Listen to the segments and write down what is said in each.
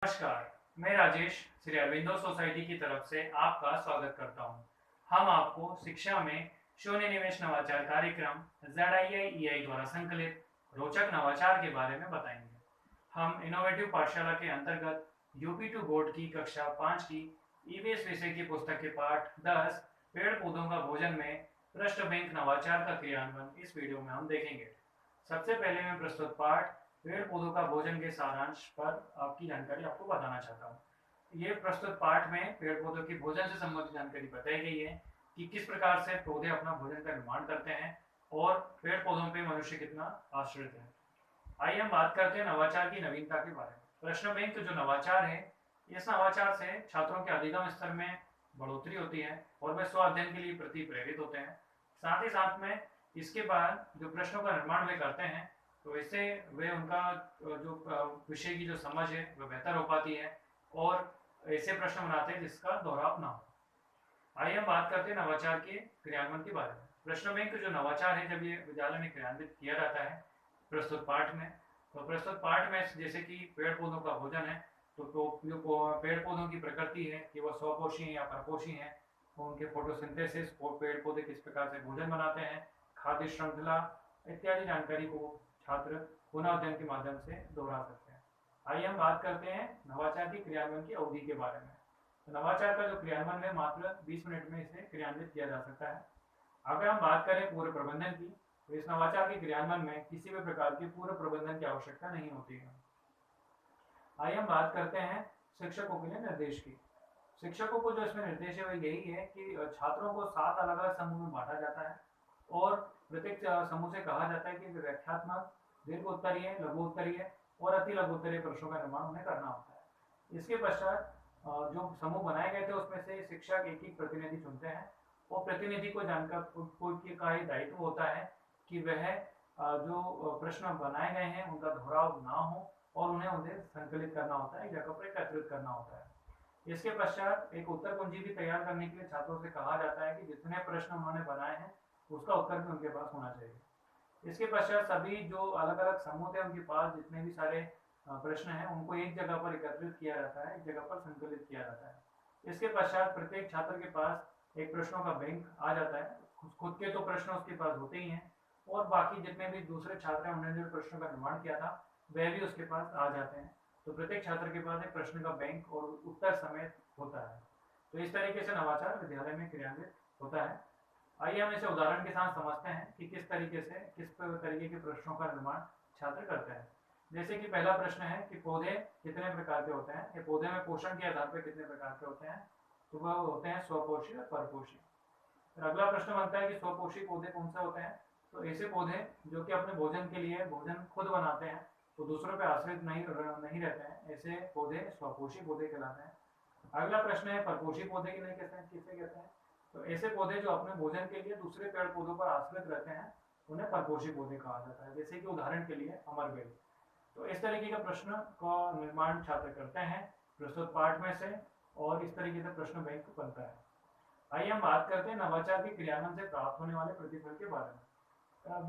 नमस्कार, मैं राजेश श्री अरविंदो सोसाइटी की तरफ से आपका स्वागत करता हूं। हम आपको शिक्षा में शून्य निवेश नवाचार कार्यक्रम ZII द्वारा संकलित रोचक नवाचार के बारे में बताएंगे। हम इनोवेटिव पाठशाला के अंतर्गत यूपी 2 बोर्ड की कक्षा 5 की ईवीएस विषय की पुस्तक के पाठ 10 पेड़ पौधों का भोजन में पृष्ठ बैंक नवाचार का क्रियान्वयन इस वीडियो में हम देखेंगे। सबसे पहले मैं प्रस्तुत पाठ पेड़ पौधों का भोजन के सारांश पर आपकी जानकारी आपको बताना चाहता हूँ। ये प्रस्तुत पाठ में पेड़ पौधों की भोजन से संबंधित जानकारी बताई गई है कि किस प्रकार से पौधे अपना भोजन का निर्माण करते हैं और पेड़ पौधों पे मनुष्य कितना आश्रित है। आइए हम बात करते हैं नवाचार की नवीनता के बारे में। प्रश्न बैंक जो नवाचार है, इस नवाचार से छात्रों के अधिगम स्तर में बढ़ोतरी होती है और वे स्व अध्ययन के लिए प्रति प्रेरित होते हैं। साथ ही साथ में इसके बाद जो प्रश्नों का निर्माण वे करते हैं, तो इससे वे उनका जो विषय की जो समझ है वह बेहतर हो पाती है और ऐसे प्रश्न बनाते हैं जिसका दोहराव ना हो। आइए हम बात करते हैं नवाचार के क्रियान्वयन के बारे में। प्रश्न बैंक जो नवाचार है, जब ये विद्यालय में क्रियान्वित किया जाता है प्रस्तुत पाठ में, तो प्रस्तुत पाठ में जैसे कि पेड़ पौधों का भोजन है, तो जो पेड़ पौधों की प्रकृति है कि वह स्वपोषी है या परपोषी है, तो उनके फोटोसिंथेसिस, पेड़ पौधे किस प्रकार से भोजन बनाते हैं, खाद्य श्रृंखला इत्यादि जानकारी को छात्र पुनः अध्ययन के माध्यम से दोहरा सकते हैं। आइए हम बात करते हैं नवाचार की क्रियान्वयन की अवधि के बारे में। तो नवाचार का जो क्रियान्वयन है मात्र 20 मिनट में इसे क्रियान्वित किया जा सकता है। अगर हम बात करें पूर्व प्रबंधन की, तो इस नवाचार के क्रियान्वयन में किसी भी प्रकार की पूर्व प्रबंधन की आवश्यकता नहीं होती है। आइए हम बात करते हैं शिक्षकों के लिए निर्देश की। शिक्षकों को जो इसमें निर्देश है वह यही है कि छात्रों को 7 अलग अलग समूह में बांटा जाता है और प्रत्येक समूह से कहा जाता है कि व्याख्यात्मक, दीर्घ उत्तरीय, लघु उत्तरीय और अति लघु उत्तरीय प्रश्नों का निर्माण उन्हें करना होता है। इसके पश्चात जो समूह बनाए गए थे उसमें से शिक्षक एक एक प्रतिनिधि चुनते हैं और प्रतिनिधि को जानकर कोई का ही दायित्व होता है कि वह जो प्रश्न बनाए गए हैं उनका दोहराव ना हो और उन्हें संकलित करना होता है, एक जगह पर एकत्रित करना होता है। इसके पश्चात एक उत्तर कुंजी भी तैयार करने के लिए छात्रों से कहा जाता है कि जितने प्रश्न उन्होंने बनाए हैं उसका उत्तर भी उनके पास होना चाहिए। इसके पश्चात सभी जो अलग अलग समूह थे उनके पास जितने भी सारे प्रश्न हैं उनको एक जगह पर एकत्रित किया जाता है, एक जगह पर संकलित किया जाता है। इसके पश्चात प्रत्येक छात्र के पास एक प्रश्नों का बैंक आ जाता है। खुद के तो प्रश्न उसके पास होते ही हैं और बाकी जितने भी दूसरे छात्र हैं उन्होंने जो प्रश्नों का निर्माण किया था वह भी उसके पास आ जाते हैं। तो प्रत्येक छात्र के पास एक प्रश्न का बैंक और उत्तर समेत होता है। तो इस तरीके से नवाचार विद्यालय में क्रियान्वित होता है। आइए हम इसे उदाहरण के साथ समझते हैं कि किस तरीके के प्रश्नों का निर्माण छात्र करते हैं। जैसे कि पहला प्रश्न है कि पौधे कितने प्रकार के होते हैं, या पौधे में पोषण के आधार पर कितने प्रकार के होते हैं, तो वह होते हैं स्वपोषी और परपोषी। फिर अगला प्रश्न बनता है कि स्वपोषी पौधे कौन से होते हैं, तो ऐसे पौधे जो कि अपने भोजन के लिए भोजन खुद बनाते हैं, तो दूसरों पर आश्रित नहीं रहते हैं, ऐसे पौधे स्वपोषी पौधे कहलाते हैं। अगला प्रश्न है परपोषी पौधे के लिए किसे कहते हैं, तो ऐसे पौधे जो अपने भोजन के लिए दूसरे पेड़ पौधों पर आश्रित रहते हैं उन्हें परपोषी पौधे कहा जाता है। जैसे कि उदाहरण के लिए अमरबेल। तो इस तरीके का प्रश्न का निर्माण छात्र करते हैं प्रस्तुत पाठ में से और इस तरीके से प्रश्न बैंक बनता है। आइए हम बात करते हैं नवाचार के क्रियान्वयन से प्राप्त होने वाले प्रतिफल के बारे में।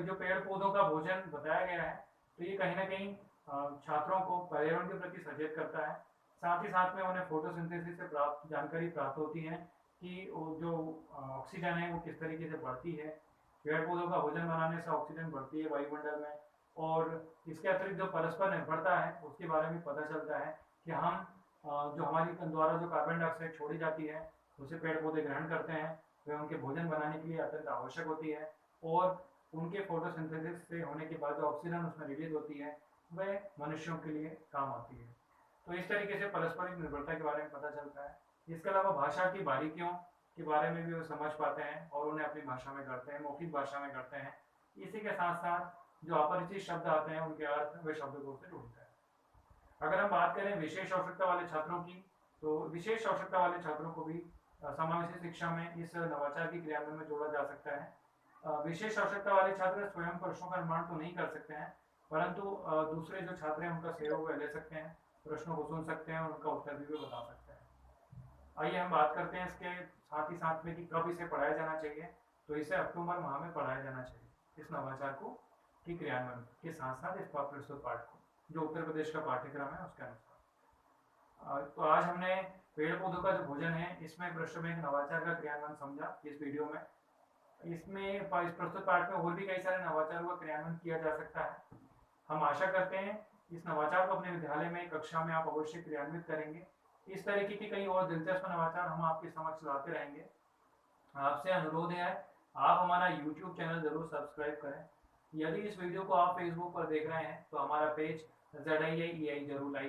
जो पेड़ पौधों का भोजन बताया गया है, तो ये कहीं ना कहीं छात्रों को पर्यावरण के प्रति सचेत करता है। साथ ही साथ में उन्हें फोटोसिंथेसिस से प्राप्त जानकारी प्राप्त होती है कि जो ऑक्सीजन है वो किस तरीके से बढ़ती है। पेड़ पौधों का भोजन बनाने से ऑक्सीजन बढ़ती है वायुमंडल में, और इसके अतिरिक्त जो परस्पर निर्भरता है उसके बारे में पता चलता है कि हम जो हमारी द्वारा जो कार्बन डाइऑक्साइड छोड़ी जाती है उसे पेड़ पौधे ग्रहण करते हैं, वह उनके भोजन बनाने के लिए अत्यंत आवश्यक होती है और उनके फोटोसिंथेसिस से होने के बाद जो ऑक्सीजन उसमें रिलीज होती है वह मनुष्यों के लिए काम आती है। तो इस तरीके से पारस्परिक निर्भरता के बारे में पता चलता है। इसके अलावा भाषा की बारीकियों के बारे में भी वो समझ पाते हैं और उन्हें अपनी भाषा में करते हैं, मौखिक भाषा में करते हैं। इसी के साथ साथ जो अपरिचित शब्द आते हैं उनके अर्थ वे शब्दकोश से ढूंढते हैं। अगर हम बात करें विशेष आवश्यकता वाले छात्रों की, तो विशेष आवश्यकता वाले छात्रों को भी समावेशी शिक्षा में इस नवाचार की क्रियान्वयन में जोड़ा जा सकता है। विशेष आवश्यकता वाले छात्र स्वयं प्रश्नों का निर्माण तो नहीं कर सकते हैं, परंतु दूसरे जो छात्र हैं उनका सहयोग ले सकते हैं, प्रश्नों को सुन सकते हैं और उनका उत्तर भी बता सकते हैं। आइए हम बात करते हैं इसके साथ ही साथ में कि कब इसे पढ़ाया जाना चाहिए। तो इसे अक्टूबर माह में पढ़ाया जाना चाहिए इस नवाचार को की क्रियान्वयन के साथ साथ इस प्रस्तुत पाठ को, जो उत्तर प्रदेश का पाठ्यक्रम है उसके अनुसार। तो आज हमने पेड़ पौधों का जो भोजन है इसमें पृष्ठ में एक नवाचार का क्रियान्वयन समझा इस वीडियो में। इसमें इस प्रस्तुत पाठ में और भी कई सारे नवाचारों का क्रियान्वयन किया जा सकता है। हम आशा करते हैं इस नवाचार को अपने विद्यालय में कक्षा में आप अवश्य क्रियान्वित करेंगे। इस तरीके के कई और दिलचस्प नवाचार हम आपके समक्ष लाते रहेंगे। आपसे अनुरोध है आप हमारा YouTube चैनल जरूर सब्सक्राइब करें। यदि इस वीडियो को आप फेसबुक पर देख रहे हैं तो हमारा पेज ZII EI जरूर लाइक